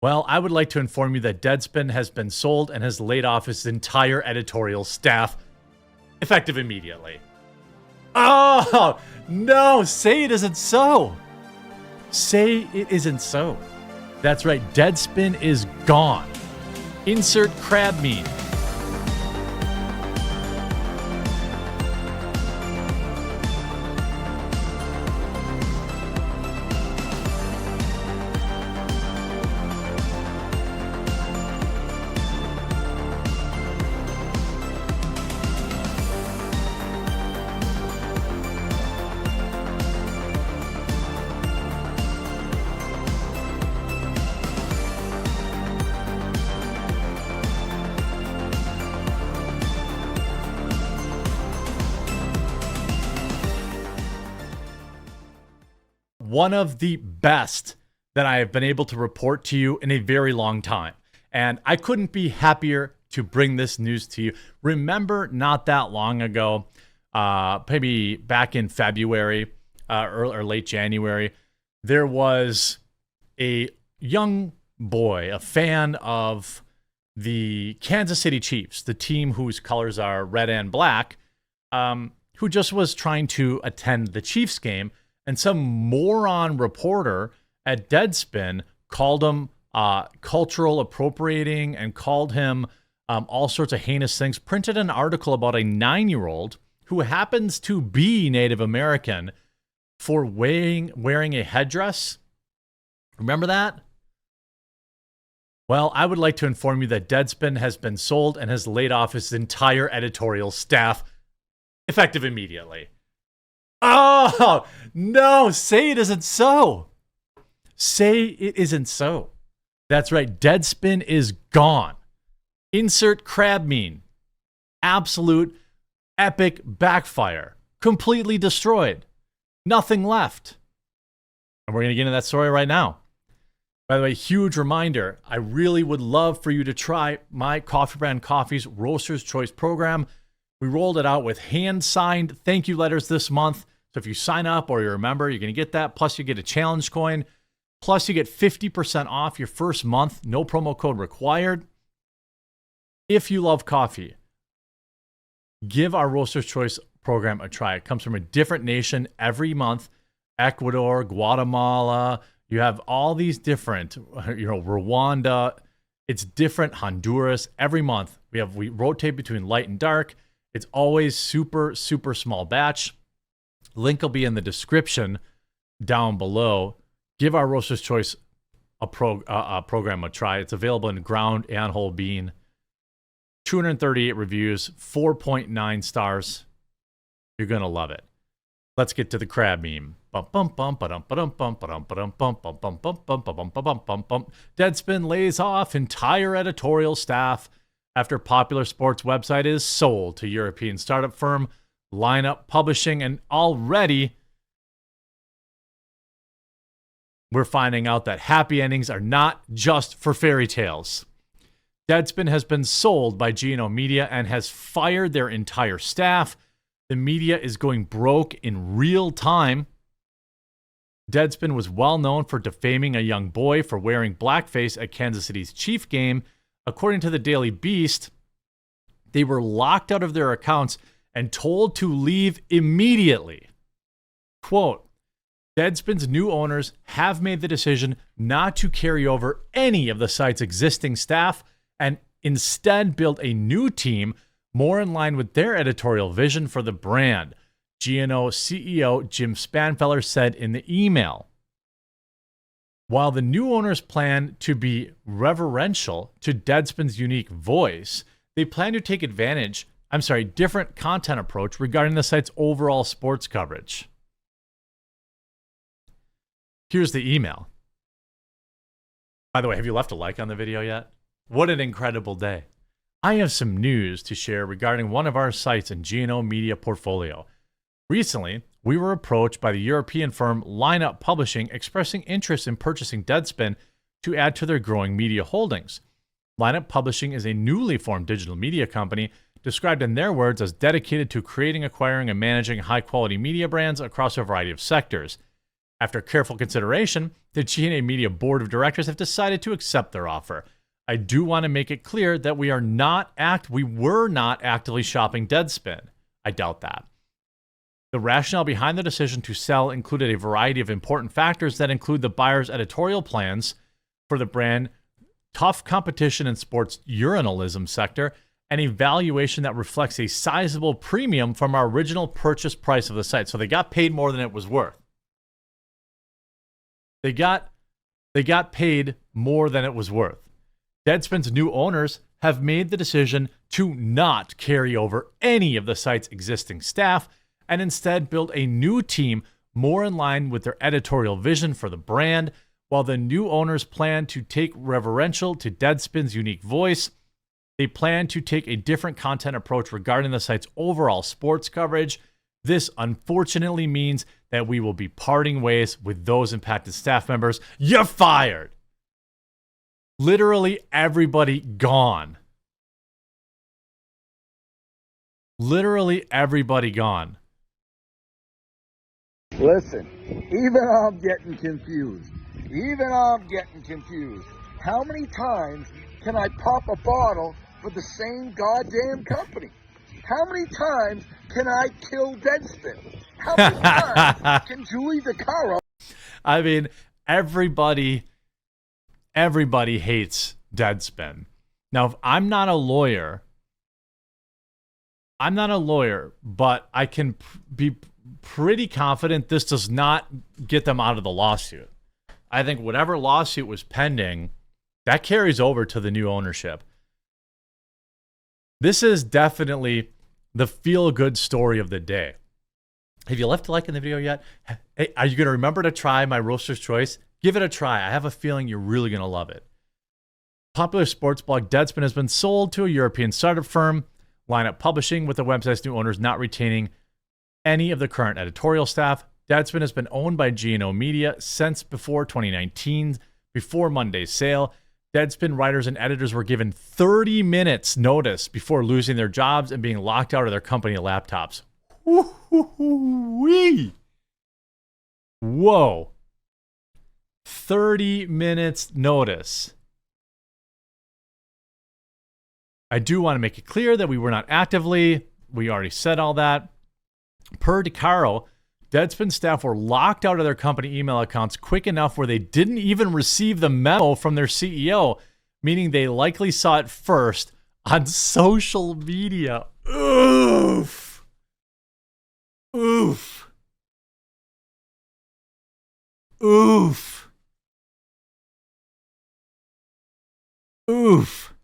Well, I would like to inform you that Deadspin has been sold and has laid off its entire editorial staff, effective immediately. Oh, no, say it isn't so. Say it isn't so. That's right, Deadspin is gone. Insert crab meme. One of the best that I have been able to report to you in a very long time. And I couldn't be happier to bring this news to you. Remember not that long ago, maybe back in February or late January, there was a young boy, a fan of the Kansas City Chiefs, the team whose colors are red and black, who just was trying to attend the Chiefs game. And some moron reporter at Deadspin called him cultural appropriating and called him all sorts of heinous things, printed an article about a 9-year-old who happens to be Native American for wearing a headdress. Remember that? Well, I would like to inform you that Deadspin has been sold and has laid off its entire editorial staff, effective immediately. Oh, no, say it isn't so. Say it isn't so. That's right, Deadspin is gone. Insert crab meme. Absolute epic backfire. Completely destroyed. Nothing left. And we're going to get into that story right now. By the way, huge reminder, I really would love for you to try my Coffee Brand Coffee's Roasters Choice program. We rolled it out with hand-signed thank you letters this month. So if you sign up or you're a member, you're going to get that. Plus, you get a challenge coin. Plus, you get 50% off your first month. No promo code required. If you love coffee, give our Roasters Choice program a try. It comes from a different nation every month. Ecuador, Guatemala. You have all these different, Rwanda. It's different. Honduras. Every month, we rotate between light and dark. It's always super, super small batch. Link will be in the description down below. Give our Roasters Choice program a try. It's available in ground and whole bean. 238 reviews, 4.9 stars. You're going to love it. Let's get to the crab meme. Deadspin lays off entire editorial staff after popular sports website is sold to European startup firm Lineup Publishing, and already we're finding out that happy endings are not just for fairy tales. Deadspin has been sold by G&O Media and has fired their entire staff. The media is going broke in real time. Deadspin was well known for defaming a young boy for wearing blackface at Kansas City's Chief game. According to the Daily Beast, they were locked out of their accounts and told to leave immediately. Quote, Deadspin's new owners have made the decision not to carry over any of the site's existing staff and instead build a new team more in line with their editorial vision for the brand, G&O CEO Jim Spanfeller said in the email. While the new owners plan to be reverential to Deadspin's unique voice, they plan to take different content approach regarding the site's overall sports coverage. Here's the email. By the way, have you left a like on the video yet? What an incredible day. I have some news to share regarding one of our sites in G&O Media portfolio. Recently, we were approached by the European firm Lineup Publishing expressing interest in purchasing Deadspin to add to their growing media holdings. Lineup Publishing is a newly formed digital media company described in their words as dedicated to creating, acquiring, and managing high-quality media brands across a variety of sectors. After careful consideration, the GNA Media Board of Directors have decided to accept their offer. I do want to make it clear that we were not actively shopping Deadspin. I doubt that. The rationale behind the decision to sell included a variety of important factors that include the buyer's editorial plans for the brand, tough competition in sports journalism sector, and a valuation that reflects a sizable premium from our original purchase price of the site. So they got paid more than it was worth. They got paid more than it was worth. Deadspin's new owners have made the decision to not carry over any of the site's existing staff and instead build a new team more in line with their editorial vision for the brand, while the new owners plan to take reverential to Deadspin's unique voice. They plan to take a different content approach regarding the site's overall sports coverage. This unfortunately means that we will be parting ways with those impacted staff members. You're fired! Literally everybody gone. Literally everybody gone. Listen, even I'm getting confused. How many times can I pop a bottle for the same goddamn company? How many times can I kill Deadspin? How many times can Julie DeCaro? I mean, everybody hates Deadspin. Now, if I'm not a lawyer, but I can be pretty confident this does not get them out of the lawsuit. I think whatever lawsuit was pending, that carries over to the new ownership. This is definitely the feel-good story of the day. Have you left a like in the video yet? Hey, are you going to remember to try my Roosters Choice? Give it a try. I have a feeling you're really going to love it. Popular sports blog Deadspin has been sold to a European startup firm, Lineup Publishing, with the website's new owners not retaining any of the current editorial staff. Deadspin has been owned by GNO Media since before 2019, before Monday's sale. Deadspin writers and editors were given 30 minutes notice before losing their jobs and being locked out of their company laptops. Woo-hoo-hoo-wee. Whoa. 30 minutes notice. I do want to make it clear that we were not actively. We already said all that. Per DeCaro, Deadspin staff were locked out of their company email accounts quick enough where they didn't even receive the memo from their CEO, meaning they likely saw it first on social media. Oof. Oof. Oof. Oof.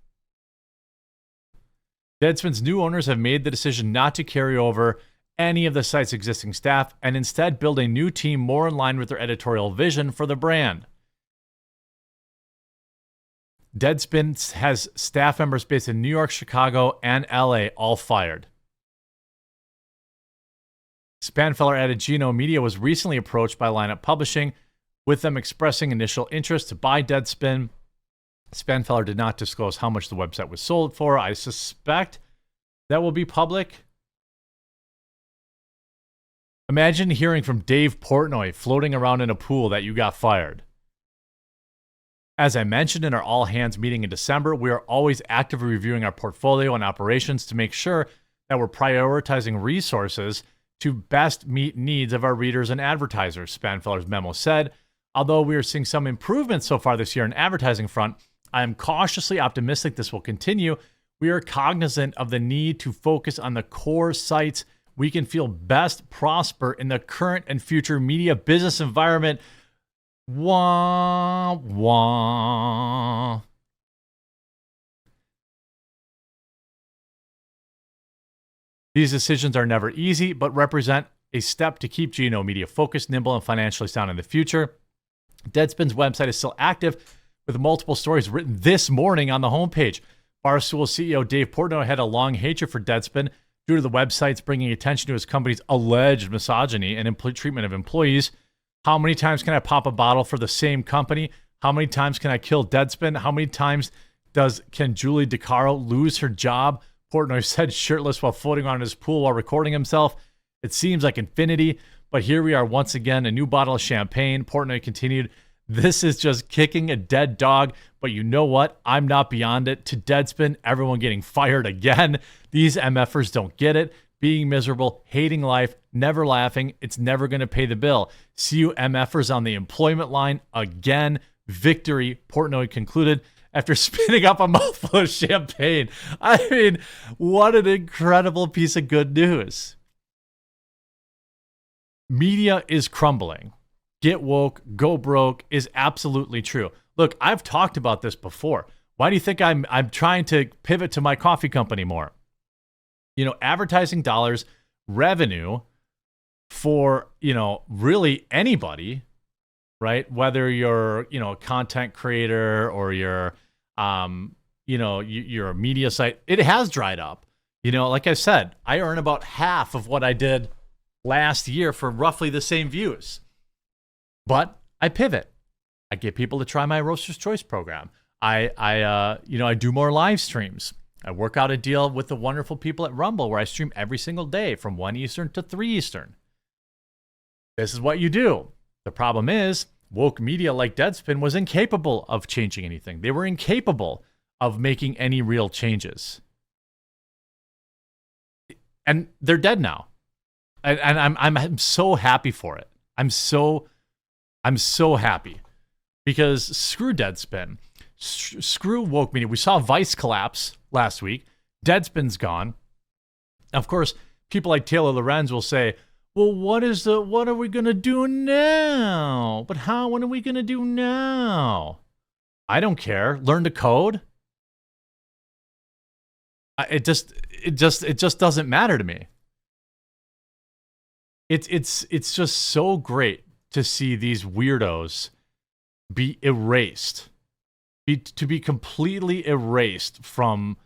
Deadspin's new owners have made the decision not to carry over any of the site's existing staff and instead build a new team more in line with their editorial vision for the brand. Deadspin has staff members based in New York, Chicago, and LA, all fired. Spanfeller added GNO Media was recently approached by Lineup Publishing, with them expressing initial interest to buy Deadspin. Spanfeller did not disclose how much the website was sold for. I suspect that will be public. Imagine hearing from Dave Portnoy floating around in a pool that you got fired. As I mentioned in our all-hands meeting in December, we are always actively reviewing our portfolio and operations to make sure that we're prioritizing resources to best meet needs of our readers and advertisers, Spanfeller's memo said. Although we are seeing some improvements so far this year in advertising front, I am cautiously optimistic this will continue. We are cognizant of the need to focus on the core sites we can feel best prosper in the current and future media business environment. Wah, wah. These decisions are never easy, but represent a step to keep GNO Media focused, nimble, and financially sound in the future. Deadspin's website is still active, with multiple stories written this morning on the homepage. Barstool CEO Dave Portnoy had a long hatred for Deadspin due to the website's bringing attention to his company's alleged misogyny and treatment of employees. How many times can I pop a bottle for the same company? How many times can I kill Deadspin? How many times can Julie DeCaro lose her job? Portnoy said, shirtless while floating around in his pool while recording himself. It seems like infinity. But here we are once again, a new bottle of champagne. Portnoy continued, "This is just kicking a dead dog, but you know what? I'm not beyond it. To Deadspin, everyone getting fired again. These MFers don't get it. Being miserable, hating life, never laughing. It's never going to pay the bill. See you MFers on the employment line again. Victory," Portnoy concluded after spitting up a mouthful of champagne. I mean, what an incredible piece of good news. Media is crumbling. Get woke, go broke is absolutely true. Look, I've talked about this before. Why do you think I'm trying to pivot to my coffee company more? You know, advertising dollars, revenue for, you know, really anybody, right? Whether you're, you know, a content creator or you're, you know, you're a media site, it has dried up. You know, like I said, I earn about half of what I did last year for roughly the same views. But I pivot. I get people to try my Roosters Choice program. I do more live streams. I work out a deal with the wonderful people at Rumble where I stream every single day from 1 Eastern to 3 Eastern. This is what you do. The problem is, woke media like Deadspin was incapable of changing anything. They were incapable of making any real changes. And they're dead now. And I'm so happy for it. I'm so happy. Because screw Deadspin. Screw woke media. We saw Vice collapse last week. Deadspin's gone. Of course, people like Taylor Lorenz will say, well, what are we going to do now? But what are we going to do now? I don't care. Learn to code. It just doesn't matter to me. It's just so great to see these weirdos be erased. To be completely erased from,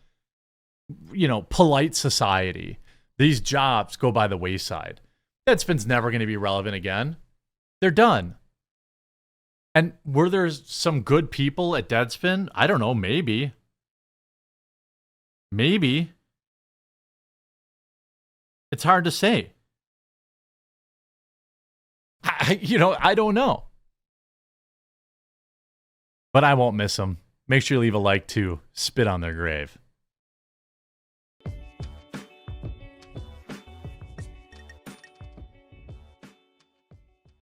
you know, polite society. These jobs go by the wayside. Deadspin's never going to be relevant again. They're done. And were there some good people at Deadspin? I don't know, maybe. Maybe. It's hard to say. I don't know. But I won't miss them. Make sure you leave a like to spit on their grave.